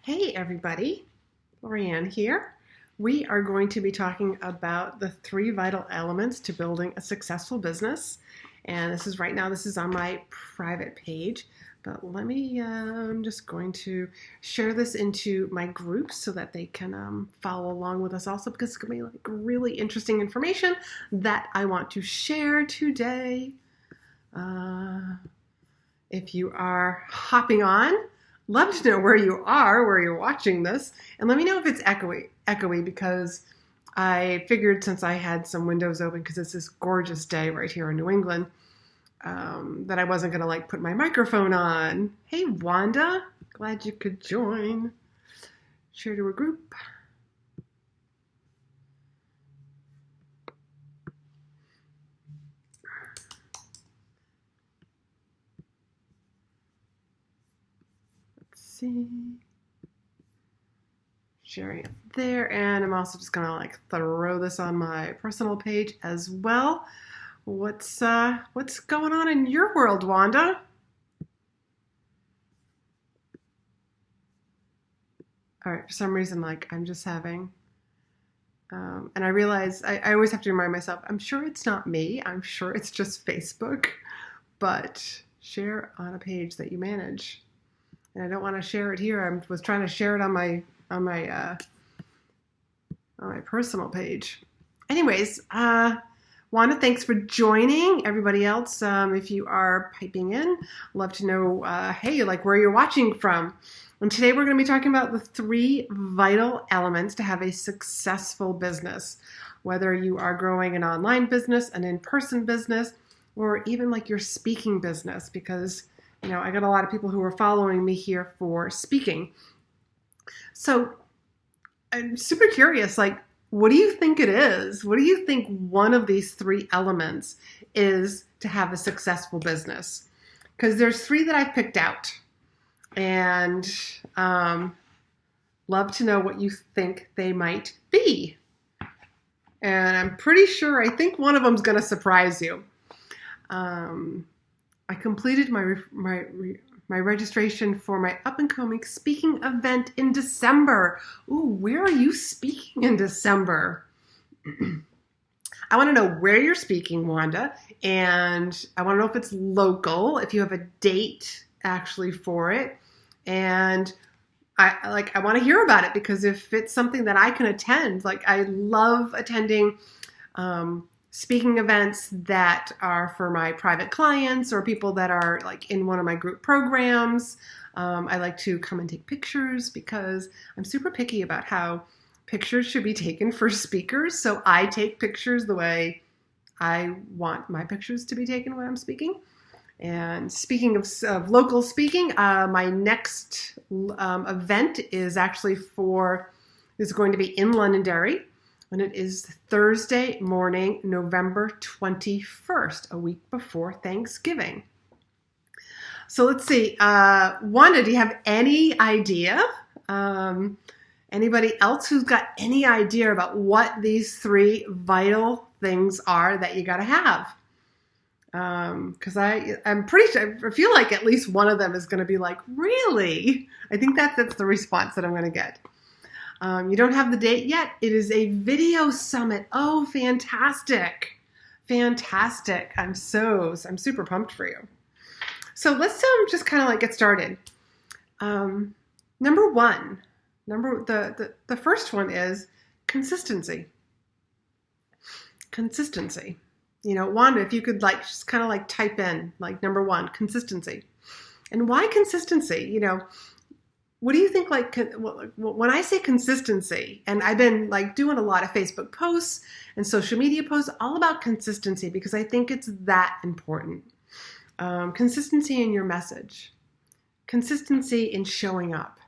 Hey everybody, Laurie-Ann here. We are going to be talking about the 3 vital elements to building a successful business. And this is on my private page, but I'm just going to share this into my groups so that they can follow along with us also, because it's going to be like really interesting information that I want to share today. If you are hopping on, love to know where you are, where you're watching this, and let me know if it's echoey, because I figured since I had some windows open, because it's this gorgeous day right here in New England, that I wasn't going to put my microphone on. Hey Wanda, glad you could join. Share to a group. See, sharing it there, and I'm also just gonna throw this on my personal page as well. What's going on in your world, Wanda? All right, for some reason, I'm just having, and I realize I always have to remind myself, I'm sure it's not me. I'm sure it's just Facebook, but share on a page that you manage. And I don't want to share it here. I was trying to share it on my personal page. Anyways, Wanda, thanks for joining. Everybody else, if you are piping in, love to know, hey, where you're watching from. And today we're going to be talking about the 3 vital elements to have a successful business, whether you are growing an online business, an in-person business, or even your speaking business, because I got a lot of people who are following me here for speaking. So I'm super curious, what do you think it is? What do you think one of these 3 elements is to have a successful business? Because there's 3 that I've picked out, and love to know what you think they might be. And I'm pretty sure, I think one of them is going to surprise you. I completed my registration for my up-and-coming speaking event in December. Ooh, where are you speaking in December? I want to know where you're speaking, Wanda, and I want to know if it's local, if you have a date actually for it, and I want to hear about it, because if it's something that I can attend, I love attending speaking events that are for my private clients or people that are in one of my group programs. I like to come and take pictures, because I'm super picky about how pictures should be taken for speakers. So I take pictures the way I want my pictures to be taken when I'm speaking. And speaking of local speaking, my next event is going to be in Londonderry. And it is Thursday morning, November 21st, a week before Thanksgiving. So let's see. Wanda, do you have any idea? Anybody else who's got any idea about what these 3 vital things are that you got to have? Because I'm pretty sure, I feel like at least one of them is going to be really? I think that's the response that I'm going to get. You don't have the date yet. It is a video summit. Oh, fantastic. Fantastic. I'm super pumped for you. So let's just kind of get started. Number 1, the first one is consistency. Consistency. Wanda, if you could just kind of type in number 1, consistency. And why consistency? What do you think, when I say consistency, and I've been doing a lot of Facebook posts and social media posts all about consistency, because I think it's that important. Consistency in your message, consistency in showing up,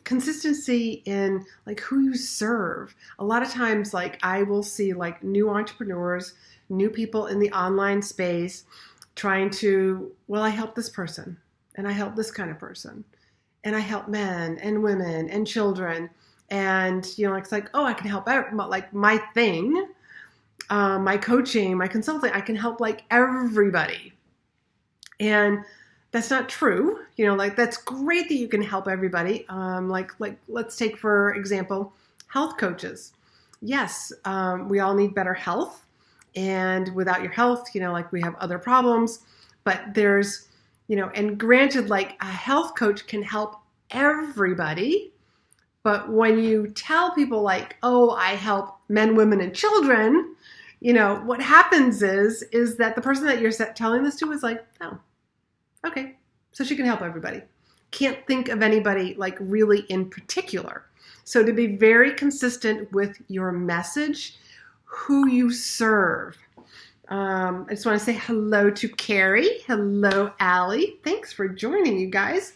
consistency in who you serve. A lot of times, I will see new entrepreneurs, new people in the online space trying to, I help this person, and I help this kind of person. And I help men and women and children. And, it's oh, I can help my thing, my coaching, my consulting, I can help everybody. And That's not true. Like that's great that you can help everybody. Like let's take for example, health coaches. Yes, we all need better health, and without your health, like we have other problems. But there's, and granted, like a health coach can help everybody. But when you tell people like, oh, I help men, women, and children, what happens is that the person that you're telling this to is like, oh, okay, so she can help everybody. Can't think of anybody like really in particular. So to be very consistent with your message, who you serve. I just want to say hello to Carrie. Hello, Allie. Thanks for joining, you guys.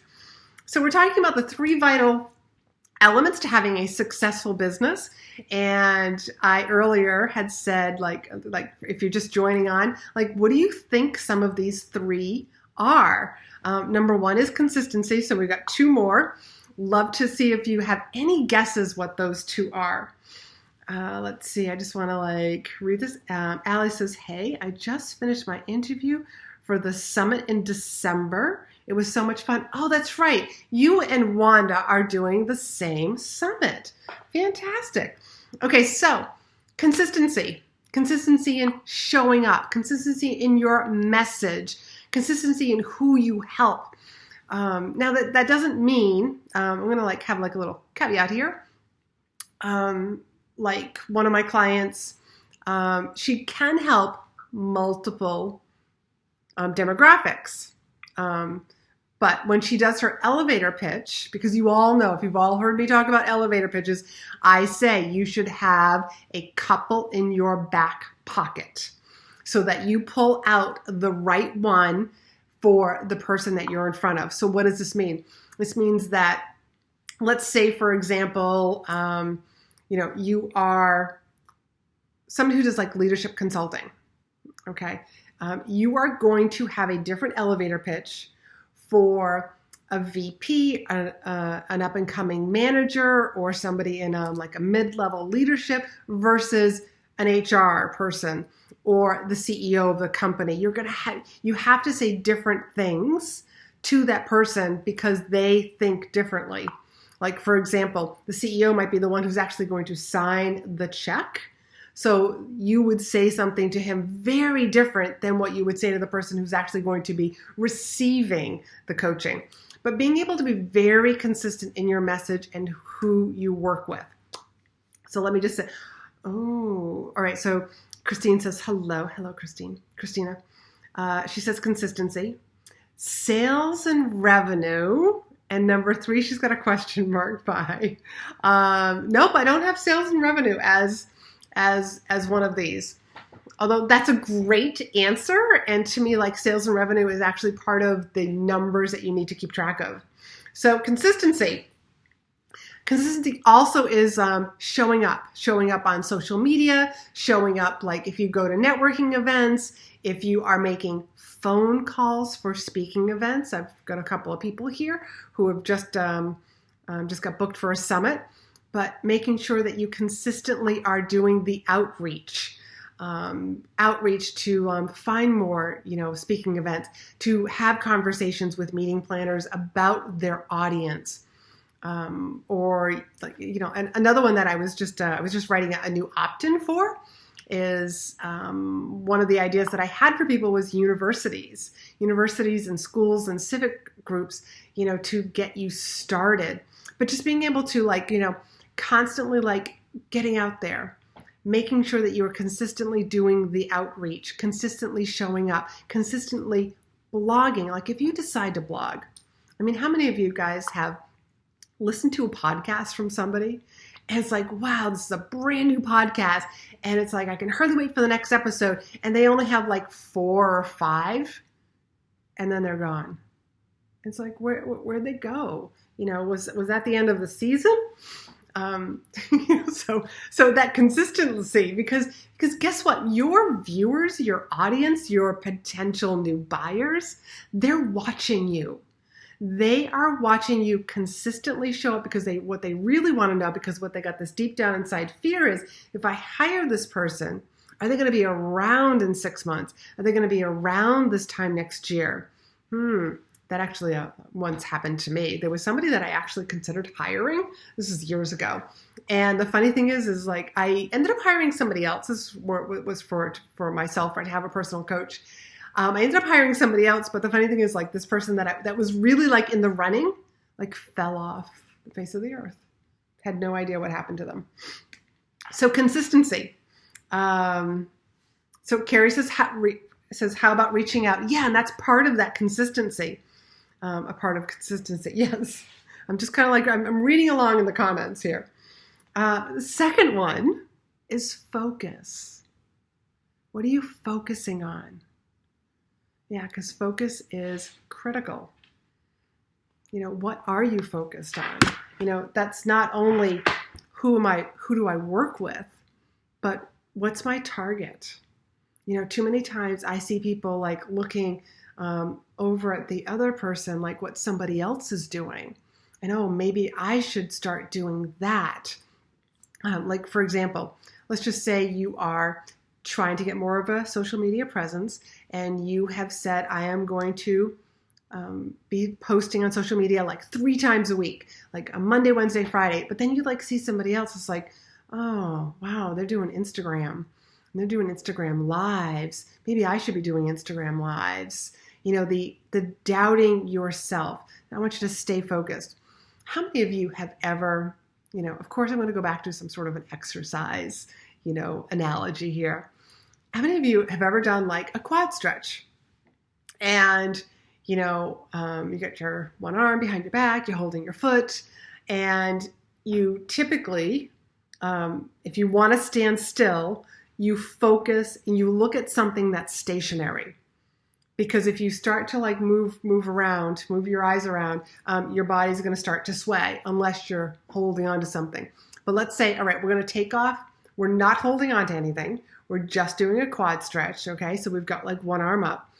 So we're talking about the 3 vital elements to having a successful business. And I earlier had said, like if you're just joining on, like, what do you think some of these 3 are? Number 1 is consistency. So we've got 2 more. Love to see if you have any guesses what those 2 are. Let's see. I just want to read this. Allie says, hey, I just finished my interview for the summit in December. It was so much fun. Oh, that's right. You and Wanda are doing the same summit. Fantastic. Okay, so consistency. Consistency in showing up. Consistency in your message. Consistency in who you help. Now that doesn't mean, I'm going to have a little caveat here. Like one of my clients, she can help multiple demographics. But when she does her elevator pitch, because you all know, if you've all heard me talk about elevator pitches, I say you should have a couple in your back pocket so that you pull out the right one for the person that you're in front of. So what does this mean? This means that, let's say, for example, you are somebody who does leadership consulting, okay? You are going to have a different elevator pitch for a VP, an up-and-coming manager, or somebody in a mid-level leadership versus an HR person or the CEO of the company. You have to say different things to that person because they think differently. Like, for example, the CEO might be the one who's actually going to sign the check. So you would say something to him very different than what you would say to the person who's actually going to be receiving the coaching. But being able to be very consistent in your message and who you work with. So let me just say, all right. So Christine says, hello, Christina. She says consistency, sales and revenue. And number 3, she's got a question mark by. Nope, I don't have sales and revenue as one of these. Although that's a great answer, and to me, sales and revenue is actually part of the numbers that you need to keep track of. So consistency. Consistency also is showing up on social media, showing up if you go to networking events, if you are making phone calls for speaking events. I've got a couple of people here who have just got booked for a summit. But making sure that you consistently are doing the outreach to find more, speaking events, to have conversations with meeting planners about their audience, or and another one that I was just writing a new opt-in for is one of the ideas that I had for people was universities and schools and civic groups, to get you started, but just being able to constantly getting out there, making sure that you're consistently doing the outreach, consistently showing up, consistently blogging. If you decide to blog, how many of you guys have listened to a podcast from somebody and it's wow, this is a brand new podcast, and it's I can hardly wait for the next episode, and they only have 4 or 5, and then they're gone. It's where'd they go? Was that the end of the season? So that consistency, because guess what? Your viewers, your audience, your potential new buyers, they're watching you. They are watching you consistently show up because what they really want to know, because what they got this deep down inside fear is, if I hire this person, are they going to be around in 6 months? Are they going to be around this time next year? that actually once happened to me. There was somebody that I actually considered hiring. This is years ago. And the funny thing is like I ended up hiring somebody else. This was for myself, right, to have a personal coach. I ended up hiring somebody else, but the funny thing is like this person that was really like in the running, like fell off the face of the earth. Had no idea what happened to them. So consistency. So Carrie says, how about reaching out? Yeah, and that's part of that consistency. A part of consistency. Yes. I'm just kind of like, I'm reading along in the comments here. The second one is focus. What are you focusing on? Yeah, because focus is critical. What are you focused on? That's not only who do I work with, but what's my target? Too many times I see people like looking over at the other person, like what somebody else is doing. And maybe I should start doing that. Like, for example, let's just say you are trying to get more of a social media presence and you have said, I am going to be posting on social media like 3 times a week, like a Monday, Wednesday, Friday. But then you like see somebody else. It's like, oh, wow, they're doing Instagram. And they're doing Instagram lives. Maybe I should be doing Instagram lives. The doubting yourself. I want you to stay focused. How many of you have ever, of course I'm going to go back to some sort of an exercise, analogy here. How many of you have ever done like a quad stretch? And, you get your one arm behind your back, you're holding your foot, and you typically, if you want to stand still, you focus and you look at something that's stationary. Because if you start to like move around, move your eyes around, your body's going to start to sway unless you're holding on to something. But let's say, all right, we're going to take off. We're not holding on to anything. We're just doing a quad stretch. Okay. So we've got like one arm up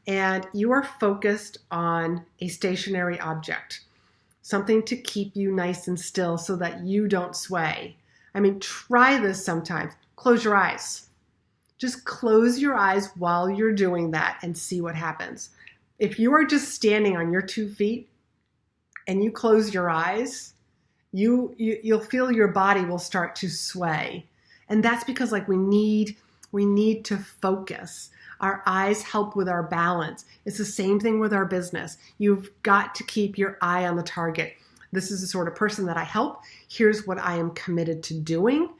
and you are focused on a stationary object, something to keep you nice and still so that you don't sway. I mean, try this sometimes. Close your eyes. Just close your eyes while you're doing that and see what happens. If you are just standing on your 2 feet and you close your eyes, you'll feel your body will start to sway. And that's because like we need to focus. Our eyes help with our balance. It's the same thing with our business. You've got to keep your eye on the target. This is the sort of person that I help. Here's what I am committed to doing.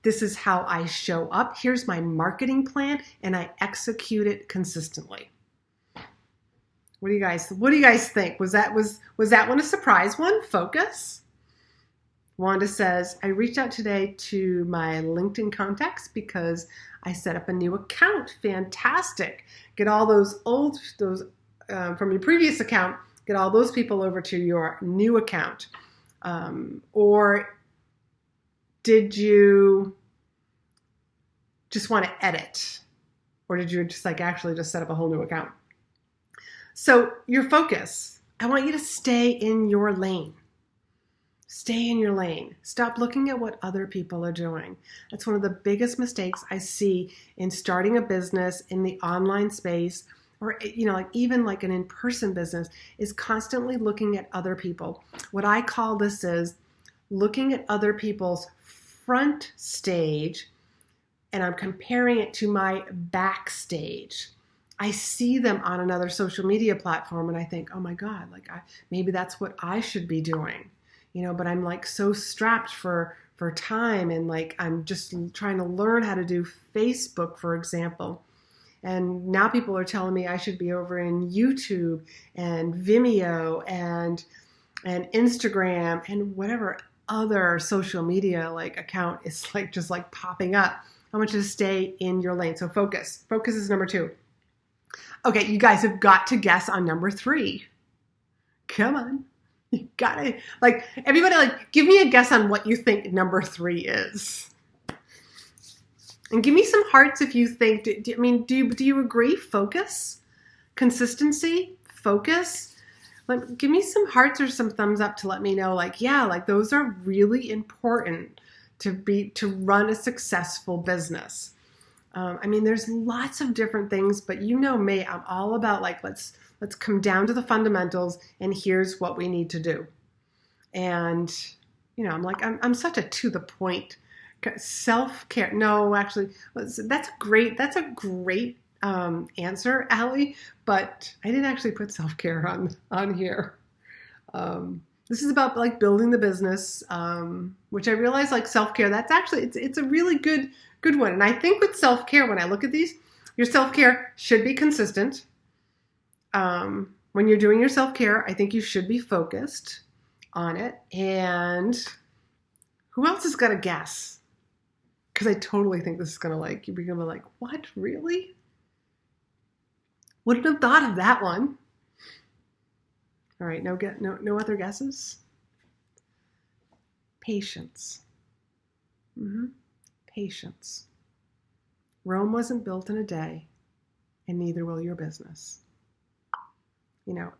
This is how I show up. Here's my marketing plan, and I execute it consistently. What do you guys think? Was that one a surprise one? Focus. Wanda says, I reached out today to my LinkedIn contacts because I set up a new account. Fantastic. Get all those from your previous account, get all those people over to your new account. Or did you just want to edit? Or did you just like actually just set up a whole new account? So your focus, I want you to stay in your lane. Stay in your lane. Stop looking at what other people are doing. That's one of the biggest mistakes I see in starting a business in the online space, or like even like an in-person business, is constantly looking at other people. What I call this is looking at other people's front stage, and I'm comparing it to my backstage. I see them on another social media platform and I think, oh my God, like maybe that's what I should be doing. But I'm like so strapped for time, and like I'm just trying to learn how to do Facebook, for example. And now people are telling me I should be over in YouTube and Vimeo and Instagram and whatever other social media like account is like just like popping up. I want you to stay in your lane. So focus. Focus is number 2. Okay, you guys have got to guess on number 3. Come on. You gotta, like, everybody, like, give me a guess on what you think number 3 is. And give me some hearts if you think, do you agree? Focus? Consistency? Focus? Like, give me some hearts or some thumbs up to let me know, like, yeah, like, those are really important to run a successful business. There's lots of different things, but you know me, I'm all about, like, let's Let's come down to the fundamentals, and here's what we need to do. And, I'm such a to the point self-care. No, actually, that's a great answer, Allie, but I didn't actually put self-care on here. This is about like building the business, which I realize like self-care, that's actually, it's a really good one. And I think with self-care, when I look at these, your self-care should be consistent. When you're doing your self-care, I think you should be focused on it. And who else has got a guess? Because I totally think this is going to you're going to be like, what, really? Wouldn't have thought of that one. All right, no other guesses? Patience. Patience. Rome wasn't built in a day, and neither will your business.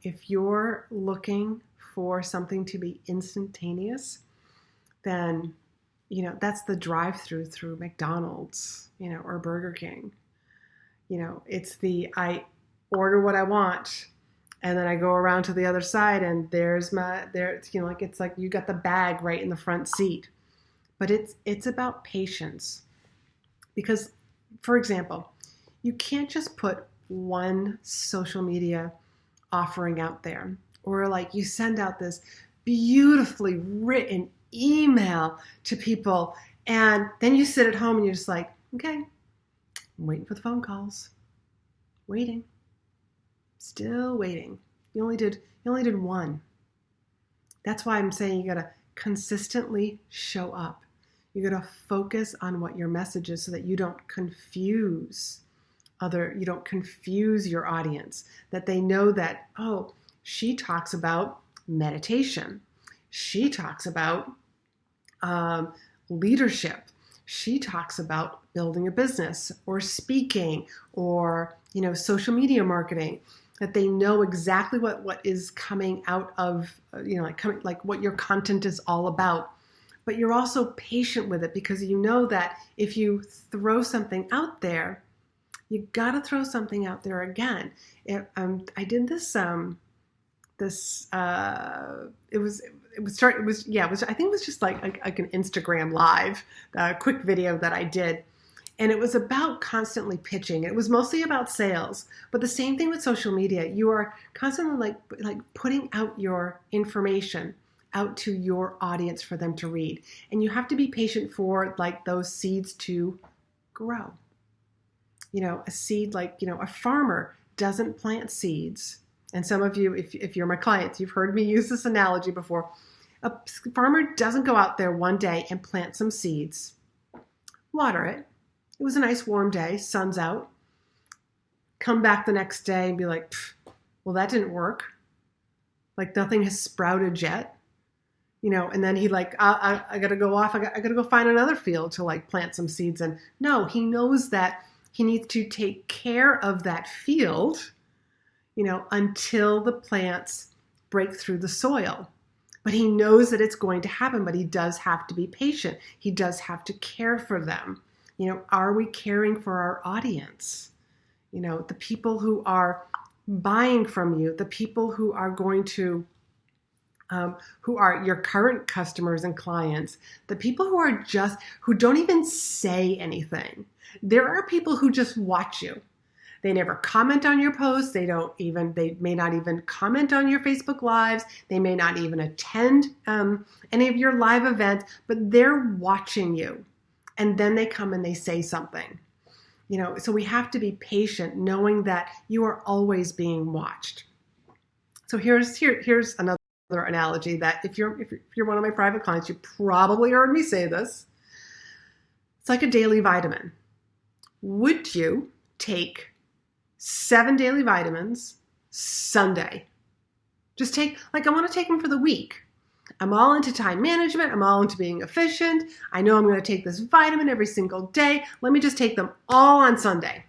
If you're looking for something to be instantaneous, then, that's the drive-through through McDonald's, or Burger King. It's I order what I want, and then I go around to the other side, and it's like you got the bag right in the front seat. But it's about patience. Because, for example, you can't just put one social media offering out there, or like you send out this beautifully written email to people, and then you sit at home and you're just like, okay, I'm waiting for the phone calls. Waiting. Still waiting. You only did one. That's why I'm saying you gotta consistently show up. You gotta focus on what your message is so that you don't confuse your audience, that they know that, oh, she talks about meditation. She talks about leadership. She talks about building a business or speaking or, social media marketing, that they know exactly what is coming out of, like what your content is all about. But you're also patient with it because you know that if you throw something out there, you got to throw something out there again. I did this. I think it was just like an Instagram live, quick video that I did. And it was about constantly pitching. It was mostly about sales, but the same thing with social media. You are constantly like putting out your information out to your audience for them to read. And you have to be patient for like those seeds to grow. A seed, a farmer doesn't plant seeds. And some of you, if you're my clients, you've heard me use this analogy before. A farmer doesn't go out there one day and plant some seeds, water it. It was a nice warm day, sun's out. Come back the next day and be like, well, that didn't work. Like nothing has sprouted yet. And then he I got to go off. I got to go find another field to plant some seeds in. No, he knows that he needs to take care of that field, until the plants break through the soil. But he knows that it's going to happen, but he does have to be patient. He does have to care for them. Are we caring for our audience? The people who are buying from you, the people who are going to, who are your current customers and clients, the people who don't even say anything. There are people who just watch you. They never comment on your posts. They may not even comment on your Facebook Lives. They may not even attend any of your live events, but they're watching you. And then they come and they say something. So we have to be patient knowing that you are always being watched. So here's another analogy that if you're one of my private clients, you probably heard me say this. It's like a daily vitamin. Would you take 7 daily vitamins Sunday? Just I want to take them for the week. I'm all into time management. I'm all into being efficient. I know I'm going to take this vitamin every single day. Let me just take them all on Sunday.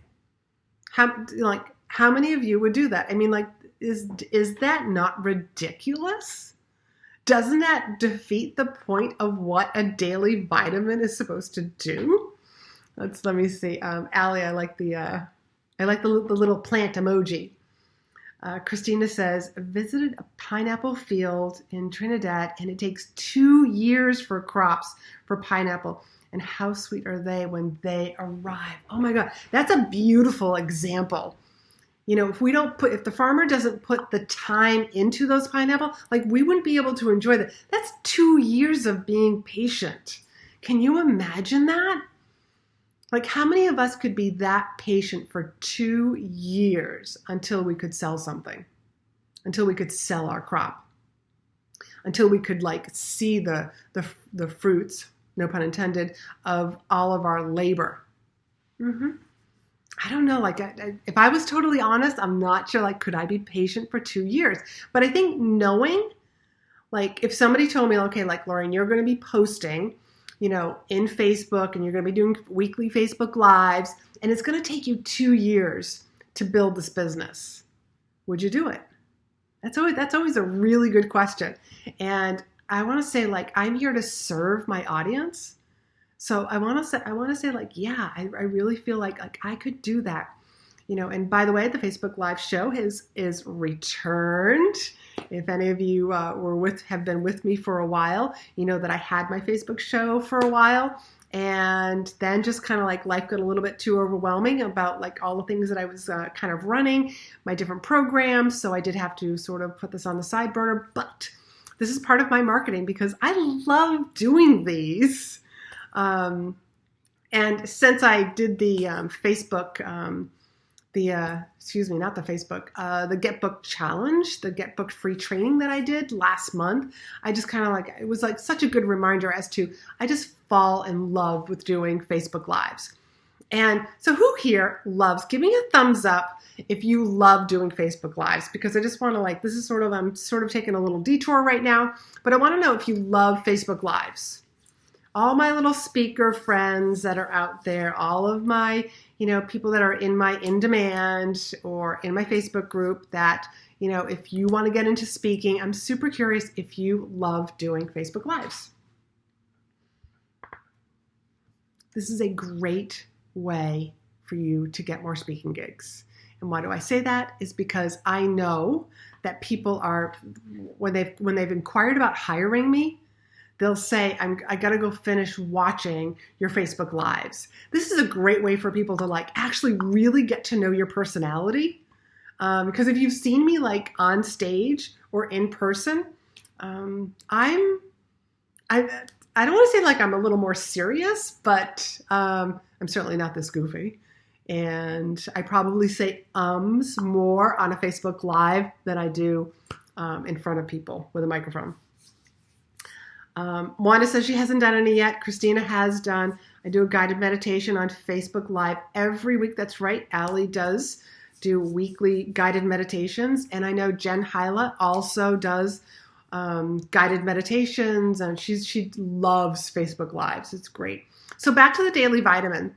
How many of you would do that? I mean, is that not ridiculous? Doesn't that defeat the point of what a daily vitamin is supposed to do? Let me see. Allie, I like the little plant emoji. Christina says, visited a pineapple field in Trinidad, and it takes 2 years for crops for pineapple. And how sweet are they when they arrive? Oh my God, that's a beautiful example. If the farmer doesn't put the time into those pineapple, like we wouldn't be able to enjoy that. That's 2 years of being patient. Can you imagine that? Like, how many of us could be that patient for 2 years until we could sell something, until we could sell our crop, until we could see the fruits, no pun intended, of all of our labor? I don't know. If I was totally honest, I'm not sure. Could I be patient for 2 years? But I think knowing, if somebody told me, okay, Laurie-Ann, you're going to be posting, in Facebook, and you're going to be doing weekly Facebook Lives, and it's going to take you 2 years to build this business, would you do it? That's always a really good question. And I want to say, I'm here to serve my audience. So I want to say, yeah, I really feel like I could do that. And by the way, the Facebook Live show is returned. If any of you have been with me for a while, you know that I had my Facebook show for a while, and then just kind of life got a little bit too overwhelming about all the things that I was kind of running, my different programs. So I did have to sort of put this on the side burner, but this is part of my marketing because I love doing these. And since I did the Facebook, the Get Booked Challenge, the Get Booked free training that I did last month, I just kind of it was such a good reminder as to, I just fall in love with doing Facebook Lives. And so who here loves, give me a thumbs up if you love doing Facebook Lives, because I just want to this is I'm sort of taking a little detour right now, but I want to know if you love Facebook Lives. All my little speaker friends that are out there, all of my, people that are in my In Demand or in my Facebook group that, if you want to get into speaking, I'm super curious if you love doing Facebook Lives. This is a great way for you to get more speaking gigs. And why do I say that? Is because I know that people are, when they've inquired about hiring me, they'll say, I got to go finish watching your Facebook Lives. This is a great way for people to actually really get to know your personality. Because if you've seen me on stage or in person, I don't want to say I'm a little more serious, but I'm certainly not this goofy. And I probably say more on a Facebook Live than I do in front of people with a microphone. Wanda says she hasn't done any yet. Christina has done. I do a guided meditation on Facebook Live every week. That's right. Allie does do weekly guided meditations. And I know Jen Hyla also does guided meditations. And she loves Facebook Lives. It's great. So back to the daily vitamin.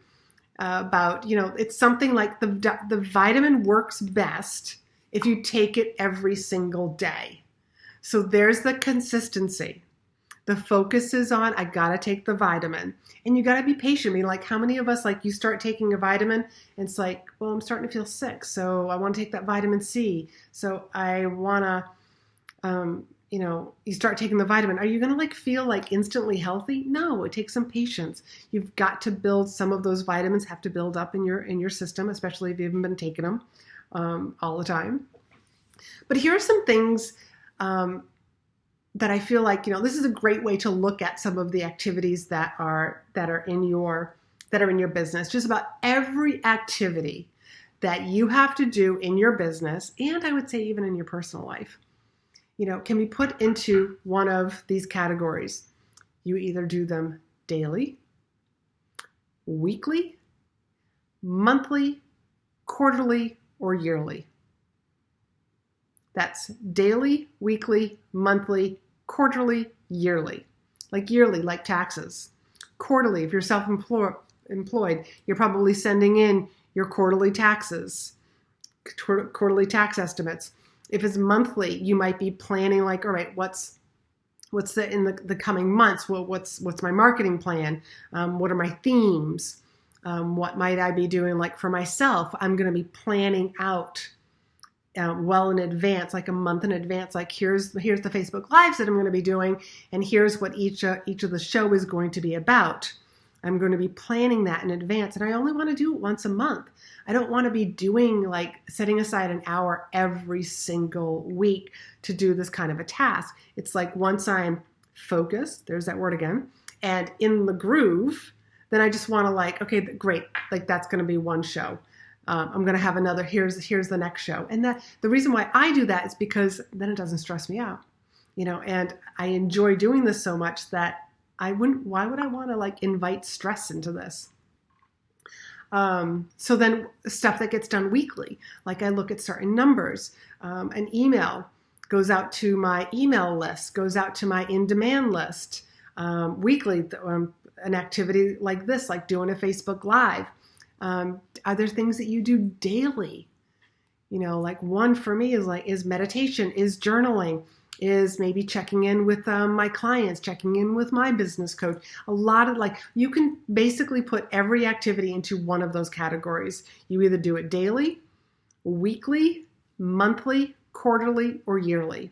It's something the vitamin works best if you take it every single day. So there's the consistency. The focus is on, I got to take the vitamin. And you got to be patient. I mean, how many of us, you start taking a vitamin and it's well, I'm starting to feel sick. So I want to take that vitamin C. So I want to, you start taking the vitamin. Are you going to feel instantly healthy? No, it takes some patience. You've got to build, some of those vitamins have to build up in your system, especially if you haven't been taking them all the time. But here are some things that I feel this is a great way to look at some of the activities that are in your business. Just about every activity that you have to do in your business, and I would say even in your personal life, can be put into one of these categories. You either do them daily, weekly, monthly, quarterly, or yearly. That's daily, weekly, monthly, quarterly, yearly. Yearly, like taxes. Quarterly, if you're self-employed, you're probably sending in your quarterly taxes, quarterly tax estimates. If it's monthly, you might be planning all right, what's in the coming months? Well, what's my marketing plan? What are my themes? What might I be doing for myself? I'm going to be planning out well in advance, like a month in advance, like here's the Facebook Lives that I'm going to be doing, and here's what each of the show is going to be about. I'm going to be planning that in advance, and I only want to do it once a month. I don't want to be doing like setting aside an hour every single week to do this kind of a task. It's like once I'm focused, there's that word again, and in the groove, then I just want to like, okay, great, like that's going to be one show. I'm going to have another, here's the next show. And that the reason why I do that is because then it doesn't stress me out, and I enjoy doing this so much that why would I want to like invite stress into this? So then stuff that gets done weekly, like I look at certain numbers, an email goes out to my email list, goes out to my in-demand list, weekly, an activity like this, like doing a Facebook Live. Are there things that you do daily? Like one for me is meditation, is journaling, is maybe checking in with my clients, checking in with my business coach. A lot of you can basically put every activity into one of those categories. You either do it daily, weekly, monthly, quarterly, or yearly.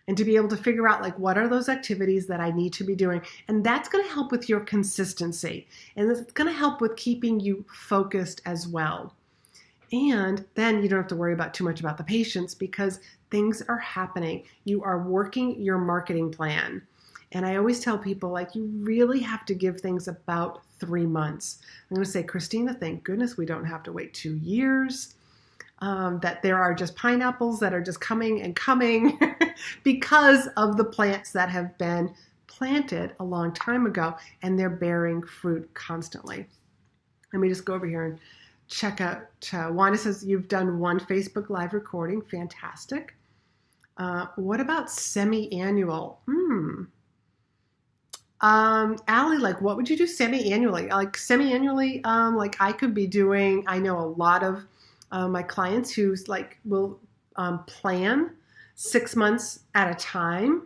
And to be able to figure out what are those activities that I need to be doing. And that's going to help with your consistency. And it's going to help with keeping you focused as well. And then you don't have to worry about too much about the patients because things are happening. You are working your marketing plan. And I always tell people you really have to give things about 3 months. I'm going to say, Christina, thank goodness we don't have to wait 2 years. That there are just pineapples that are just coming and coming because of the plants that have been planted a long time ago and they're bearing fruit constantly. Let me just go over here and check out. Wanda says you've done one Facebook Live recording. Fantastic. What about semi-annual? Allie, what would you do semi-annually? Semi-annually, I could be doing, I know a lot of my clients who will plan 6 months at a time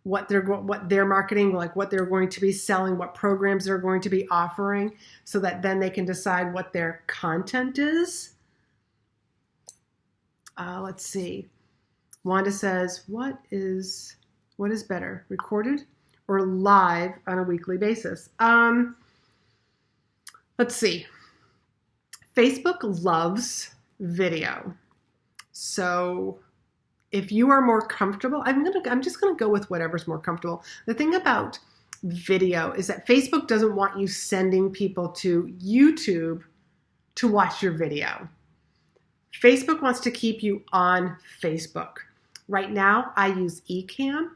what they're marketing, what they're going to be selling, what programs they're going to be offering, so that then they can decide what their content is. Let's see. Wanda says, what is better, recorded or live on a weekly basis? Let's see. Facebook loves video. So if you are more comfortable, I'm just gonna go with whatever's more comfortable. The thing about video is that Facebook doesn't want you sending people to YouTube to watch your video. Facebook wants to keep you on Facebook. Right now, I use Ecamm.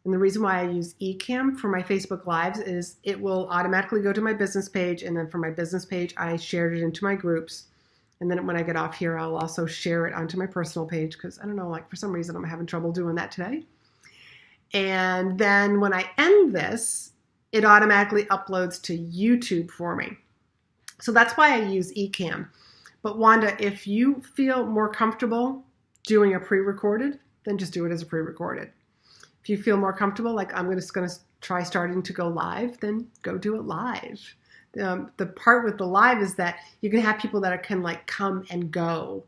And the reason why I use Ecamm for my Facebook Lives is it will automatically go to my business page. And then for my business page, I shared it into my groups. And then when I get off here, I'll also share it onto my personal page because I don't know, for some reason I'm having trouble doing that today. And then when I end this, it automatically uploads to YouTube for me. So that's why I use Ecamm. But Wanda, if you feel more comfortable doing a pre-recorded, then just do it as a pre-recorded. If you feel more comfortable, I'm just going to try starting to go live, then go do it live. The part with the live is that you can have people that can come and go,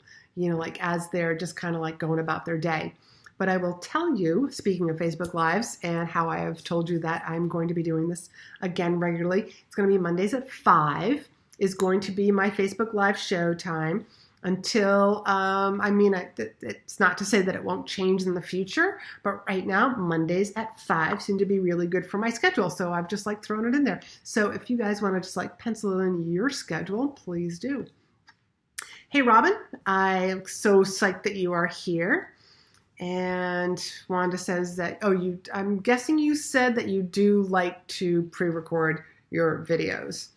as they're just kind of going about their day. But I will tell you, speaking of Facebook Lives and how I have told you that I'm going to be doing this again regularly, it's going to be Mondays at 5 is going to be my Facebook Live show time until, it's not to say that it won't change in the future, but right now, Mondays at 5 seem to be really good for my schedule. So I've just thrown it in there. So if you guys want to just pencil in your schedule, please do. Hey, Robin, I'm so psyched that you are here. And Wanda says that, I'm guessing you said that you do like to pre-record your videos.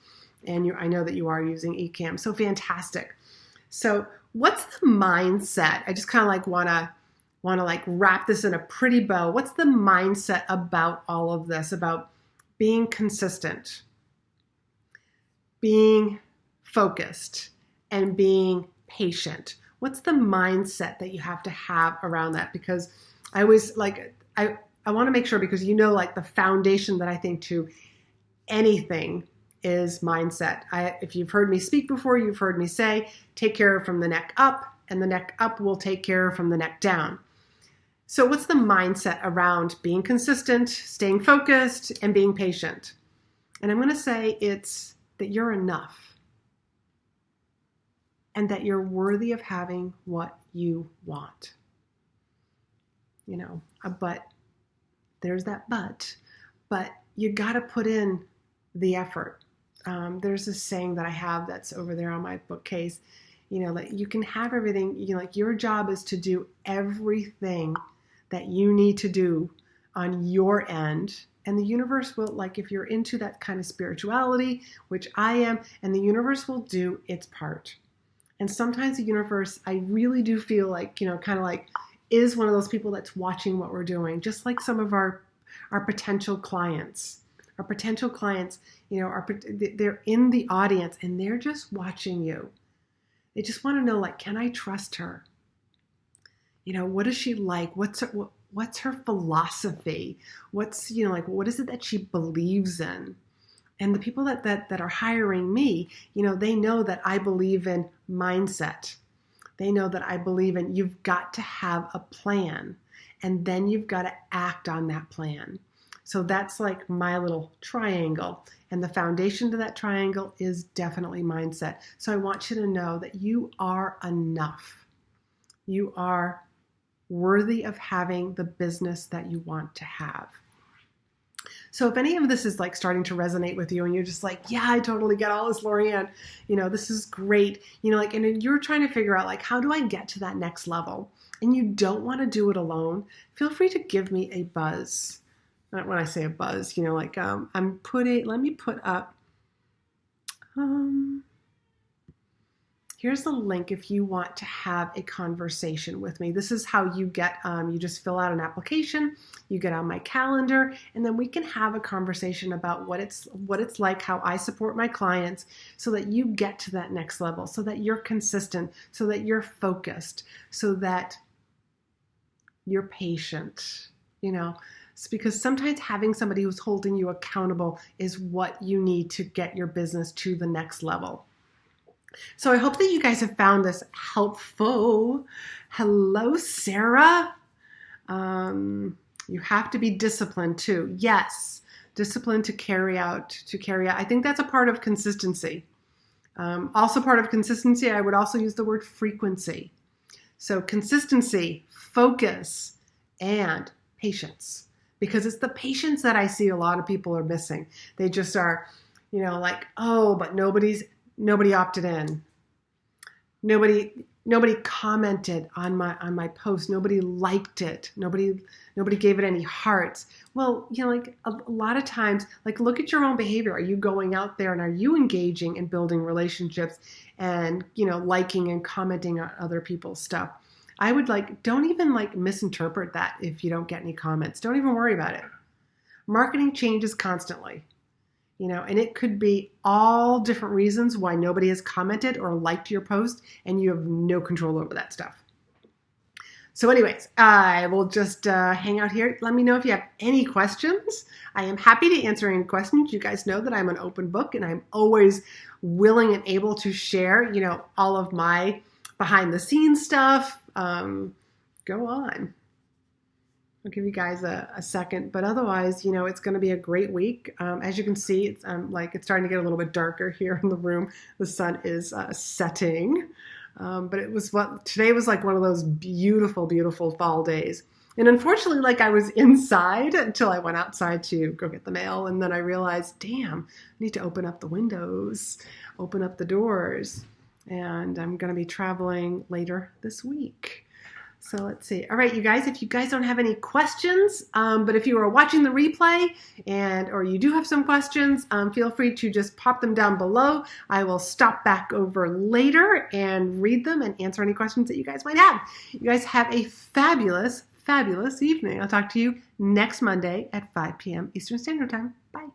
And I know that you are using Ecamm. So fantastic. So what's the mindset? I just kind of want to wrap this in a pretty bow. What's the mindset about all of this, about being consistent, being focused, and being patient? What's the mindset that you have to have around that? Because I always I want to make sure, because the foundation that I think to anything is mindset. If you've heard me speak before, you've heard me say, take care from the neck up and the neck up will take care from the neck down. So what's the mindset around being consistent, staying focused, and being patient? And I'm going to say it's that you're enough and that you're worthy of having what you want. But there's that but you got to put in the effort. There's this saying that I have that's over there on my bookcase, that you can have everything, your job is to do everything that you need to do on your end. And the universe will, if you're into that kind of spirituality, which I am, and the universe will do its part. And sometimes the universe, I really do feel like, is one of those people that's watching what we're doing, just like some of our potential clients. Our potential clients, they're in the audience and they're just watching you. They just want to know, can I trust her? What is she like? What's her philosophy? What's, what is it that she believes in? And the people that are hiring me, they know that I believe in mindset. They know that I believe in you've got to have a plan and then you've got to act on that plan. So that's like my little triangle. And the foundation to that triangle is definitely mindset. So I want you to know that you are enough. You are worthy of having the business that you want to have. So if any of this is starting to resonate with you and you're just yeah, I totally get all this, Laurie-Ann, this is great, and you're trying to figure out how do I get to that next level, and you don't want to do it alone, feel free to give me a buzz. Not when I say a buzz, let me put up, here's the link if you want to have a conversation with me. This is how you get, you just fill out an application, you get on my calendar, and then we can have a conversation about what it's like, how I support my clients so that you get to that next level, so that you're consistent, so that you're focused, so that you're patient, It's because sometimes having somebody who's holding you accountable is what you need to get your business to the next level. So I hope that you guys have found this helpful. Hello, Sarah. You have to be disciplined too. Yes, disciplined to carry out. I think that's a part of consistency. Also part of consistency, I would also use the word frequency. So consistency, focus, and patience. Because it's the patience that I see a lot of people are missing. They just are, oh, but nobody opted in. Nobody commented on my post. Nobody liked it. Nobody gave it any hearts. Well, a lot of times, look at your own behavior. Are you going out there and are you engaging in building relationships and, liking and commenting on other people's stuff? I would don't even misinterpret that if you don't get any comments. Don't even worry about it. Marketing changes constantly. And it could be all different reasons why nobody has commented or liked your post, and you have no control over that stuff. So anyways, I will just hang out here. Let me know if you have any questions. I am happy to answer any questions. You guys know that I'm an open book, and I'm always willing and able to share, all of my behind the scenes stuff. Go on. I'll give you guys a second, but otherwise, it's going to be a great week. As you can see, it's starting to get a little bit darker here in the room. The sun is setting, but today was like one of those beautiful, beautiful fall days. And unfortunately, I was inside until I went outside to go get the mail, and then I realized, damn, I need to open up the windows, open up the doors, and I'm going to be traveling later this week. So let's see. All right, you guys, if you guys don't have any questions, but if you are watching the replay or you do have some questions, feel free to just pop them down below. I will stop back over later and read them and answer any questions that you guys might have. You guys have a fabulous, fabulous evening. I'll talk to you next Monday at 5 p.m. Eastern Standard Time. Bye.